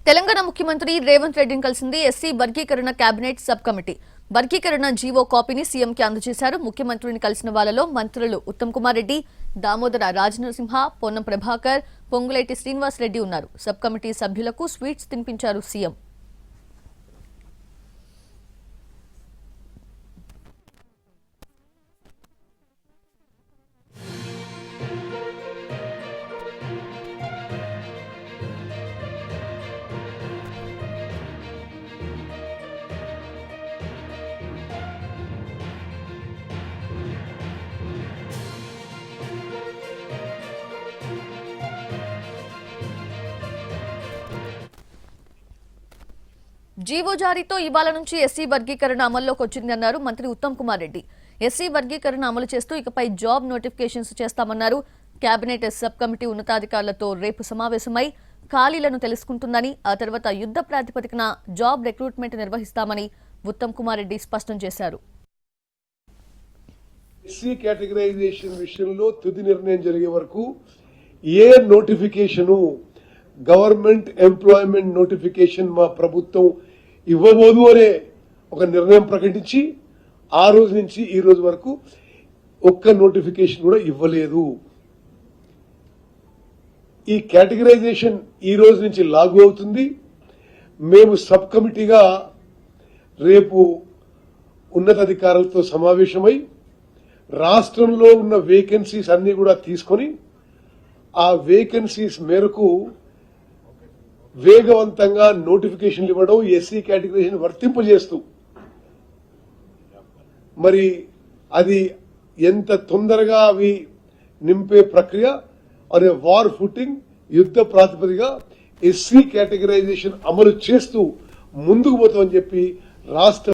తెలంగాణ ముఖ్యమంత్రి రేవంత్ రెడ్డిని కలిసింది ఎస్సీ వర్గీకరణ కేబినెట్ సబ్ కమిటీ. వర్గీకరణ జీవో కాపీని సీఎంకి అందజేశారు. ముఖ్యమంత్రిని కలిసిన వాళ్లలో మంత్రులు ఉత్తమ్ కుమార్ రెడ్డి, దామోదర రాజనరసింహ, పొన్నం ప్రభాకర్, పొంగులేటి శ్రీనివాస్ రెడ్డి ఉన్నారు. సబ్ కమిటీ సభ్యులకు స్వీట్స్ తినిపించారు సీఎం. జీవో జారీతో ఇవాళ నుంచి ఎస్సీ వర్గీకరణ అమల్లోకి వచ్చిందన్నారు మంత్రి ఉత్తమ్ కుమార్ రెడ్డి. ఎస్సీ వర్గీకరణ అమలు చేస్తూ ఇకపై జాబ్ నోటిఫికేషన్స్ చేస్తామన్నారు. కేబినెట్ సబ్ కమిటీ ఉన్నతాధికారులతో రేపు సమావేశమై ఖాళీలను తెలుసుకుంటుందని, ఆ తర్వాత యుద్ధ ప్రాతిపదికన జాబ్ రిక్రూట్మెంట్ నిర్వహిస్తామని ఉత్తమ్ కుమార్ రెడ్డి స్పష్టం చేశారు. ఎస్సీ కేటగరైజేషన్ విషయంలో తుది నిర్ణయం జరిగే వరకు ఏ నోటిఫికేషను గవర్నమెంట్ ఎంప్లాయ్మెంట్ నోటిఫికేషన్ మా ప్రభుత్వం ఇవ్వబోదు అనే ఒక నిర్ణయం ప్రకటించి ఆ రోజు నుంచి ఈ రోజు వరకు ఒక్క నోటిఫికేషన్ కూడా ఇవ్వలేదు. ఈ కేటగరైజేషన్ ఈ రోజు నుంచి లాగు అవుతుంది. మేము సబ్ కమిటీగా రేపు ఉన్నతాధికారులతో సమావేశమై రాష్ట్రంలో ఉన్న వేకెన్సీస్ అన్ని కూడా తీసుకొని ఆ వేకెన్సీస్ మేరకు వేగవంతంగా నోటిఫికేషన్లు ఇవ్వడం, ఎస్సీ కేటగిరీని వర్తింపజేస్తూ మరి అది ఎంత తొందరగా అవి నింపే ప్రక్రియ అనే వార్ ఫుటింగ్ యుద్ధ ప్రాతిపదిగా ఎస్సీ కేటగరైజేషన్ అమలు చేస్తూ ముందుకు పోతామని చెప్పి రాష్ట్ర